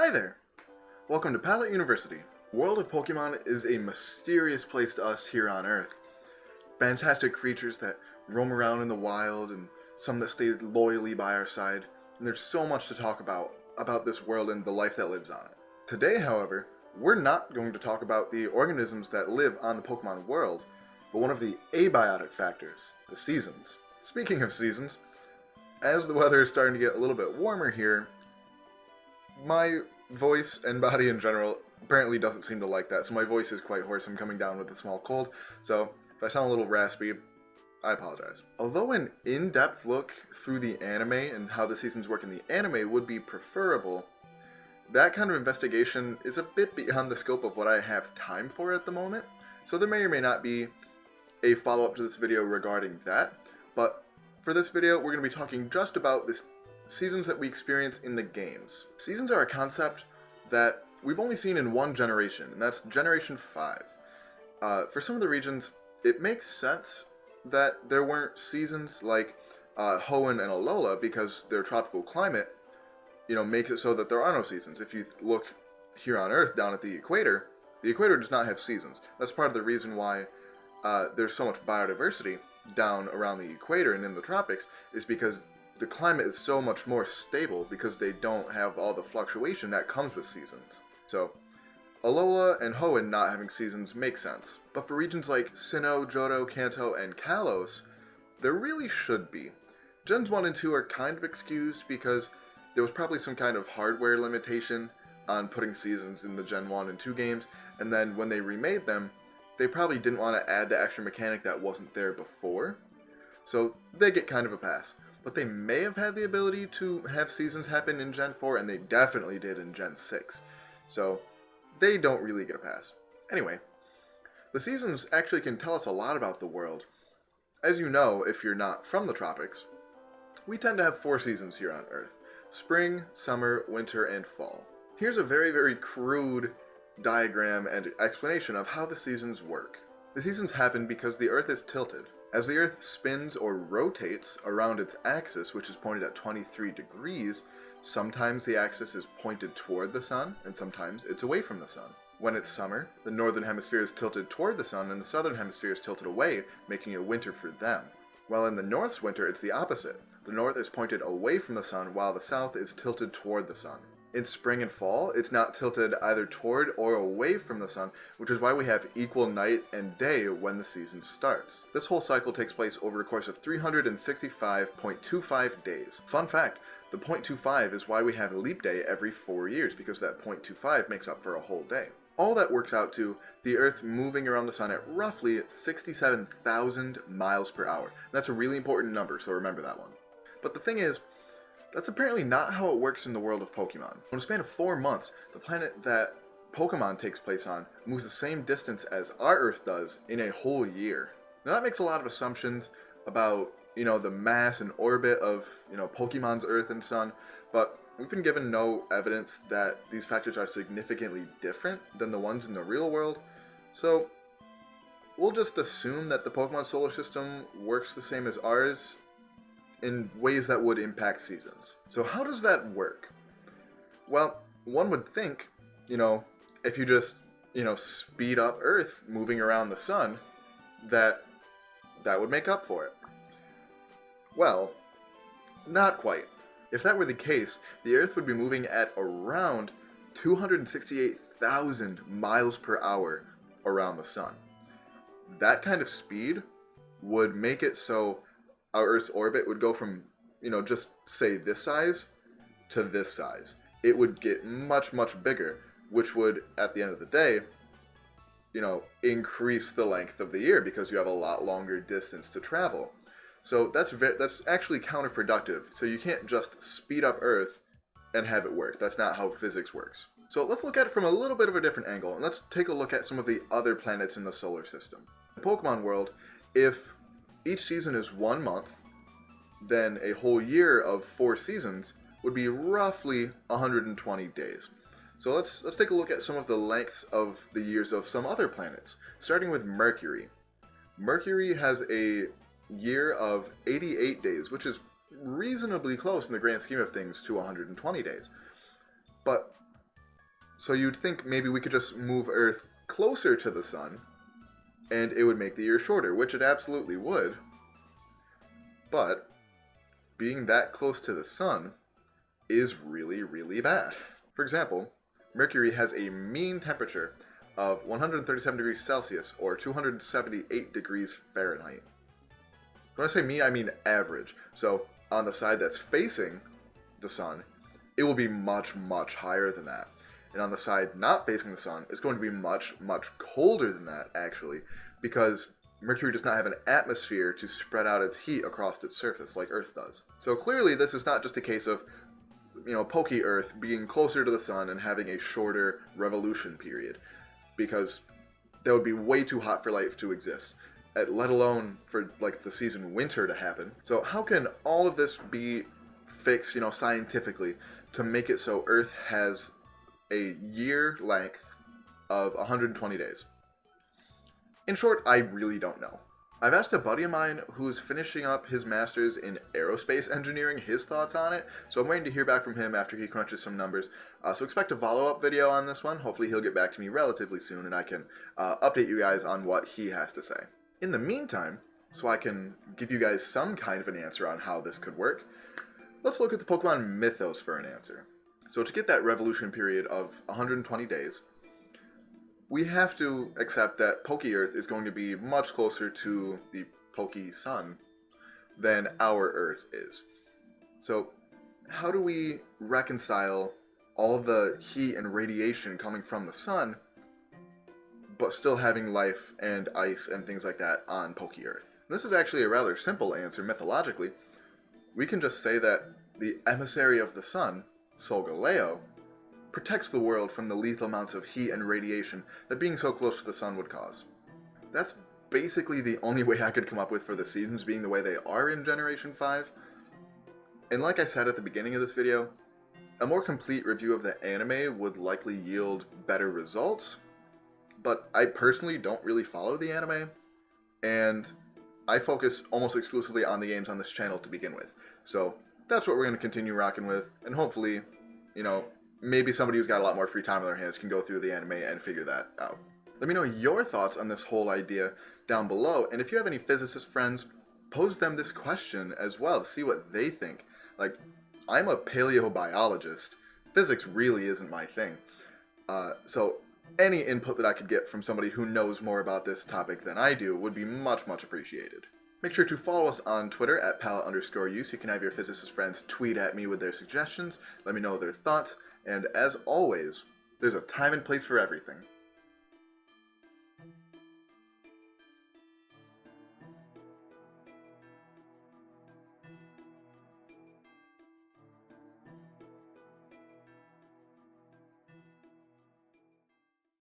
Hi there! Welcome to Pallet University. World of Pokemon is a mysterious place to us here on Earth. Fantastic creatures that roam around in the wild and some that stay loyally by our side. And there's so much to talk about this world and the life that lives on it. Today, however, we're not going to talk about the organisms that live on the Pokemon world, but one of the abiotic factors, the seasons. Speaking of seasons, as the weather is starting to get a little bit warmer here, my voice and body in general apparently doesn't seem to like that, so my voice is quite hoarse. I'm coming down with a small cold, so if I sound a little raspy, I apologize. Although an in-depth look through the anime and how the seasons work in the anime would be preferable, that kind of investigation is a bit beyond the scope of what I have time for at the moment, so there may or may not be a follow-up to this video regarding that, but for this video we're going to be talking just about this seasons that we experience in the games. Seasons are a concept that we've only seen in one generation, and that's Generation 5. For some of the regions, it makes sense that there weren't seasons like Hoenn and Alola because their tropical climate, makes it so that there are no seasons. If you look here on Earth down at the equator does not have seasons. That's part of the reason why there's so much biodiversity down around the equator and in the tropics, is because the climate is so much more stable because they don't have all the fluctuation that comes with seasons. So, Alola and Hoenn not having seasons makes sense. But for regions like Sinnoh, Johto, Kanto, and Kalos, there really should be. Gens 1 and 2 are kind of excused because there was probably some kind of hardware limitation on putting seasons in the Gen 1 and 2 games, and then when they remade them, they probably didn't want to add the extra mechanic that wasn't there before. So they get kind of a pass. But they may have had the ability to have seasons happen in Gen 4, and they definitely did in Gen 6. So they don't really get a pass. Anyway, the seasons actually can tell us a lot about the world. As you know, if you're not from the tropics, we tend to have 4 seasons here on Earth: spring, summer, winter, and fall. Here's a very, very crude diagram and explanation of how the seasons work. The seasons happen because the Earth is tilted. As the Earth spins or rotates around its axis, which is pointed at 23 degrees, sometimes the axis is pointed toward the sun, and sometimes it's away from the sun. When it's summer, the northern hemisphere is tilted toward the sun, and the southern hemisphere is tilted away, making it winter for them. While in the North's winter, it's the opposite. The north is pointed away from the sun, while the south is tilted toward the sun. In spring and fall, it's not tilted either toward or away from the sun, which is why we have equal night and day when the season starts. This whole cycle takes place over a course of 365.25 days. Fun fact, the 0.25 is why we have a leap day every 4 years, because that 0.25 makes up for a whole day. All that works out to the Earth moving around the sun at roughly 67,000 miles per hour. That's a really important number, so remember that one. But the thing is, that's apparently not how it works in the world of Pokemon. In a span of 4 months, the planet that Pokemon takes place on moves the same distance as our Earth does in a whole year. Now that makes a lot of assumptions about, the mass and orbit of, Pokemon's Earth and Sun, but we've been given no evidence that these factors are significantly different than the ones in the real world, so we'll just assume that the Pokemon solar system works the same as ours in ways that would impact seasons. So how does that work? Well, one would think, if you just, speed up Earth moving around the sun, that would make up for it. Well, not quite. If that were the case, the Earth would be moving at around 268,000 miles per hour around the sun. That kind of speed would make it so our Earth's orbit would go from, just say this size to this size. It would get much, much bigger, which would, at the end of the day, increase the length of the year because you have a lot longer distance to travel. So that's actually counterproductive. So you can't just speed up Earth and have it work. That's not how physics works. So let's look at it from a little bit of a different angle, and let's take a look at some of the other planets in the solar system. In the Pokemon world, if each season is 1 month, then a whole year of 4 seasons would be roughly 120 days. So let's take a look at some of the lengths of the years of some other planets, starting with Mercury. Mercury has a year of 88 days, which is reasonably close in the grand scheme of things to 120 days. But So you'd think maybe we could just move Earth closer to the sun, and it would make the year shorter, which it absolutely would. But being that close to the sun is really, really bad. For example, Mercury has a mean temperature of 137 degrees Celsius or 278 degrees Fahrenheit. When I say mean, I mean average. So on the side that's facing the sun, it will be much, much higher than that. And on the side not facing the sun, it's going to be much, much colder than that, actually, because Mercury does not have an atmosphere to spread out its heat across its surface like Earth does. So clearly this is not just a case of, PokEarth being closer to the sun and having a shorter revolution period, because that would be way too hot for life to exist, let alone for the season winter to happen. So how can all of this be fixed, scientifically, to make it so Earth has a year length of 120 days? In short, I really don't know. I've asked a buddy of mine who's finishing up his master's in aerospace engineering his thoughts on it, so I'm waiting to hear back from him after he crunches some numbers. So expect a follow-up video on this one. Hopefully he'll get back to me relatively soon and I can update you guys on what he has to say. In the meantime, so I can give you guys some kind of an answer on how this could work, let's look at the Pokemon mythos for an answer. So to get that revolution period of 120 days, we have to accept that PokEarth is going to be much closer to the Poke-Sun than our Earth is. So how do we reconcile all the heat and radiation coming from the sun, but still having life and ice and things like that on PokEarth? This is actually a rather simple answer mythologically. We can just say that the emissary of the sun, Solgaleo, protects the world from the lethal amounts of heat and radiation that being so close to the sun would cause. That's basically the only way I could come up with for the seasons being the way they are in Generation 5. And like I said at the beginning of this video, a more complete review of the anime would likely yield better results, but I personally don't really follow the anime, and I focus almost exclusively on the games on this channel to begin with. So that's what we're going to continue rocking with, and hopefully, maybe somebody who's got a lot more free time on their hands can go through the anime and figure that out. Let me know your thoughts on this whole idea down below, and if you have any physicist friends, pose them this question as well to see what they think. I'm a paleobiologist. Physics really isn't my thing. So any input that I could get from somebody who knows more about this topic than I do would be much, much appreciated. Make sure to follow us on Twitter at Pallet_U so you can have your physicist friends tweet at me with their suggestions, let me know their thoughts, and as always, there's a time and place for everything.